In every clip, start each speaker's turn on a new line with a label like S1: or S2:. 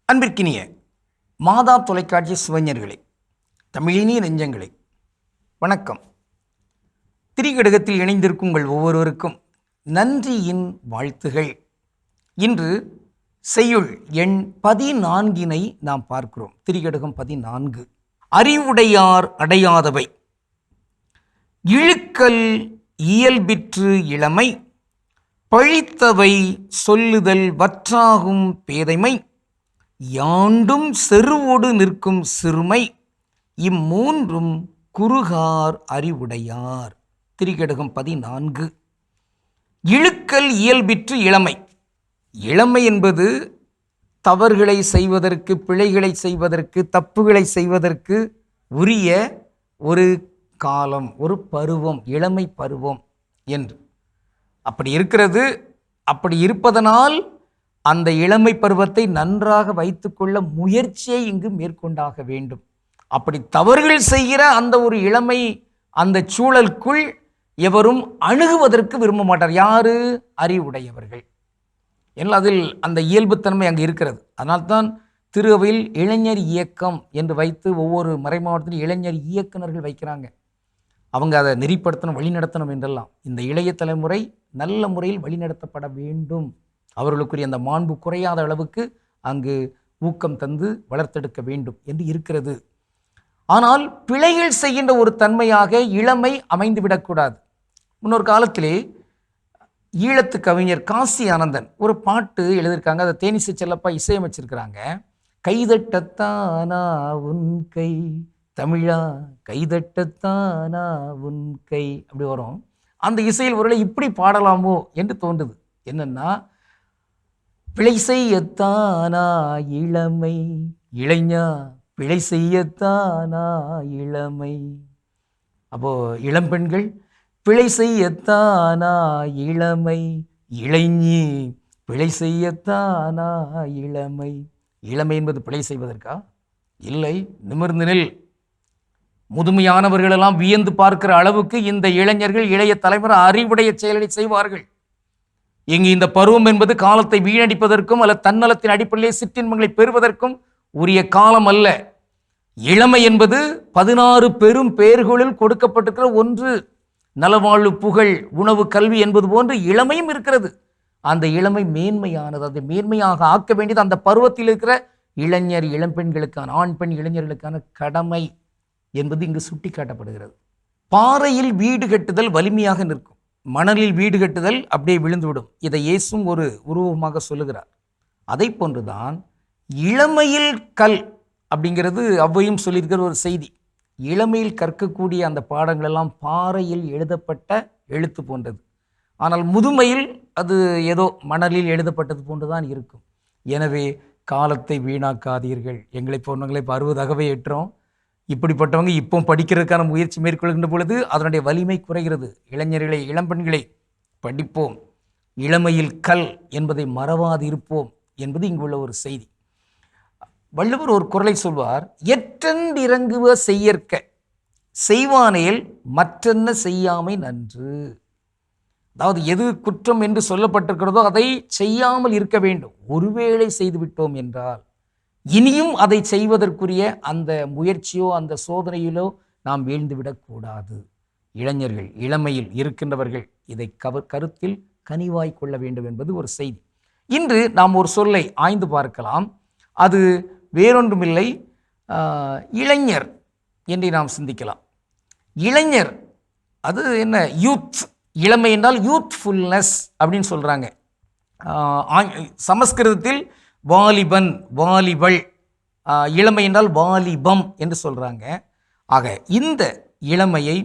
S1: அன்பிற்கினிய மாதா தொலைக்காட்சி சுவைஞர்களே, தமிழினிய நெஞ்சங்களே, வணக்கம். திரிகடுகத்தில் இணைந்திருக்கும் உங்கள் ஒவ்வொருவருக்கும் நன்றியின் வாழ்த்துகள். இன்று செய்யுள் எண் 14 நாம் பார்க்கிறோம். திரிகடுகம் 14. அறிவுடையார் அடையாதவை, இழுக்கல் இயல்பிற்று இளமை, பழித்தவை சொல்லுதல் வற்றாகும் பேதைமை, யாண்டும் செருவோடு நிற்கும் சிறுமை, இம்மூன்றும் குறுகார் அறிவுடையார். திரிகடுகம் 14. இழுக்கல் இயல்பிற்று இளமை. இளமை என்பது தவறுகளை செய்வதற்கு, பிழைகளை செய்வதற்கு, தப்புகளை செய்வதற்கு உரிய ஒரு காலம், ஒரு பருவம், இளமை பருவம் என்று அப்படி இருக்கிறது. அப்படி இருப்பதனால் அந்த இளமை பருவத்தை நன்றாக வைத்துக்கொள்ள முயற்சியை இங்கு மேற்கொண்டாக வேண்டும். அப்படி தவறுகள் செய்கிற அந்த ஒரு இளமை, அந்த சூழலுக்குள் எவரும் அணுகுவதற்கு விரும்ப மாட்டார். யாரு? அறிவுடையவர்கள். ஏன்னா அதில் அந்த இயல்புத்தன்மை அங்கு இருக்கிறது. அதனால்தான் திருவையில் இளைஞர் இயக்கம் என்று வைத்து ஒவ்வொரு மறை மாவட்டத்திலும் இளைஞர் இயக்குநர்கள் வைக்கிறாங்க. அவங்க அதை நெறிப்படுத்தணும், வழிநடத்தணும் என்றெல்லாம். இந்த இளைய தலைமுறை நல்ல முறையில் வழிநடத்தப்பட வேண்டும். அவர்களுக்குரிய அந்த மாண்பு குறையாத அளவுக்கு அங்கு ஊக்கம் தந்து வளர்த்தெடுக்க வேண்டும் என்று இருக்கிறது. ஆனால் பிழைகள் செய்கின்ற ஒரு தன்மையாக இளமை அமைந்துவிடக்கூடாது. முன்னொரு காலத்திலே ஈழத்து கவிஞர் காசி ஆனந்தன் ஒரு பாட்டு எழுதியிருக்காங்க. அதை தேனிசை செல்லப்பா இசையமைச்சிருக்கிறாங்க. கைதட்டத்தானா உன் கை தமிழா, கைதட்டத்தானா உன் கை, அப்படி வரும். அந்த இசையில் ஒருவேளை இப்படி பாடலாமோ என்று தோன்றுது. என்னன்னா, பிழை செய்யத்தானா இளமை, இளைஞா பிழை செய்யத்தானா இளமை. அப்போ இளம்பெண்கள் பிழை செய்யத்தானா இளமை, இளைஞி பிழை செய்யத்தானா இளமை. இளமை என்பது பிழை செய்வதற்கா? இல்லை. நிமிர்ந்து நில். முதுமையானவர்களெல்லாம் வியந்து பார்க்கிற அளவுக்கு இந்த இளைஞர்கள், இளைய தலைமுறை அறிவுடைய செயலை செய்வார்கள். இங்கு இந்த பருவம் என்பது காலத்தை வீணடிப்பதற்கும் அல்ல தன்னலத்தின் அடிப்படையிலே சிற்றின்பங்களை பெறுவதற்கும் உரிய காலம் அல்ல. இளமை என்பது 16 பெரும் பெயர்களில் கொடுக்கப்பட்டிருக்கிற ஒன்று. நலவாழ்வு, புகழ், உணவு, கல்வி என்பது போன்று இளமையும் இருக்கிறது. அந்த இளமை மேன்மையானது. அதை மேன்மையாக ஆக்க வேண்டியது அந்த பருவத்தில் இருக்கிற இளைஞர் இளம்பெண்களுக்கான, ஆண் பெண் இளைஞர்களுக்கான கடமை என்பது இங்கு சுட்டி காட்டப்படுகிறது. பாறையில் வீடு கட்டுதல் வலிமையாக நிற்கும், மணலில் வீடு கட்டுதல் அப்படியே விழுந்துவிடும். இதை இயேசுவும் ஒரு உருவமாக சொல்லுகிறார். அதை போன்றுதான் இளமையில் கல் அப்படிங்கிறது அவ்வையும் சொல்லியிருக்கிற ஒரு செய்தி. இளமையில் கற்கக்கூடிய அந்த பாடங்கள் எல்லாம் பாறையில் எழுதப்பட்ட எழுத்து போன்றது. ஆனால் முதுமையில் அது ஏதோ மணலில் எழுதப்பட்டது போன்றுதான் இருக்கும். எனவே காலத்தை வீணாக்காதீர்கள். எங்களை போன்றவங்களை இப்போ 60 ஏற்றோம். இப்படிப்பட்டவங்க இப்போ படிக்கிறதுக்கான முயற்சி மேற்கொள்கின்ற பொழுது அதனுடைய வலிமை குறைகிறது. இளைஞர்களை, இளம்பெண்களை படிப்போம், இளமையில் கல் என்பதை மறவாது இருப்போம் என்பது இங்குள்ள ஒரு செய்தி. வள்ளுவர் ஒரு குறளை சொல்வார், எற்றென்றிறங்குவ செய்யற்க செய்வானேல் மற்றென்ன செய்யாமை நன்று. அதாவது எது குற்றம் என்று சொல்லப்பட்டிருக்கிறதோ அதை செய்யாமல் இருக்க வேண்டும். ஒருவேளை செய்துவிட்டோம் என்றால் இனியும் அதை செய்வதற்குரிய அந்த முயற்சியோ அந்த சோதனையிலோ நாம் வீழ்ந்துவிடக்கூடாது. இளைஞர்கள், இளமையில் இருக்கின்றவர்கள் இதை கருத்தில் கனிவாய் கொள்ள வேண்டும் என்பது ஒரு செய்தி. இன்று நாம் ஒரு சொல்லை ஆய்ந்து பார்க்கலாம். அது வேறொன்றுமில்லை, இளைஞர் என்று நாம் சிந்திக்கலாம். இளைஞர் அது என்ன? யூத். இளமை என்றால் யூத்ஃபுல்னஸ் அப்படின்னு சொல்கிறாங்க. சமஸ்கிருதத்தில் வாலிபன், வாலிபள், இளமை என்றால் வாலிபம் என்று சொல்கிறாங்க. ஆக இந்த இளமையை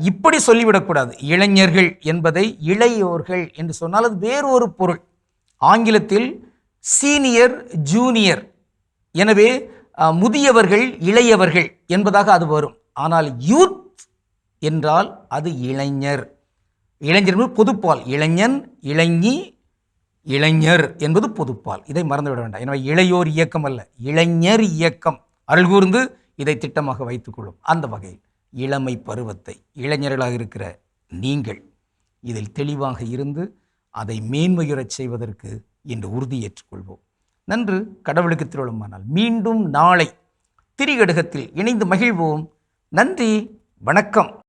S1: இப்படி சொல்லிவிடக்கூடாது. இளைஞர்கள் என்பதை இளையோர்கள் என்று சொன்னால் அது வேறு ஒரு பொருள். ஆங்கிலத்தில் சீனியர், ஜூனியர், எனவே முதியவர்கள், இளையவர்கள் என்பதாக அது வரும். ஆனால் யூத் என்றால் அது இளைஞர். இளைஞர் என்பது பொதுப்பால். இளைஞன், இளைஞி, இளைஞர் என்பது பொதுப்பால். இதை மறந்துவிட வேண்டாம். எனவே இளையோர் இயக்கம் அல்ல, இளைஞர் இயக்கம். அருள் கூர்ந்து இதை திட்டமாக வைத்துக்கொள்ளும். அந்த வகையில் இளமை பருவத்தை இளைஞர்களாக இருக்கிற நீங்கள் இதில் தெளிவாக இருந்து அதை மேன்மையுறச் செய்வதற்கு இன்று உறுதியேற்றுக்கொள்வோம். நன்று கடவுளுக்கு திருவிழமானால் மீண்டும் நாளை திரிகடுகத்தில் இணைந்து மகிழ்வோம். நன்றி, வணக்கம்.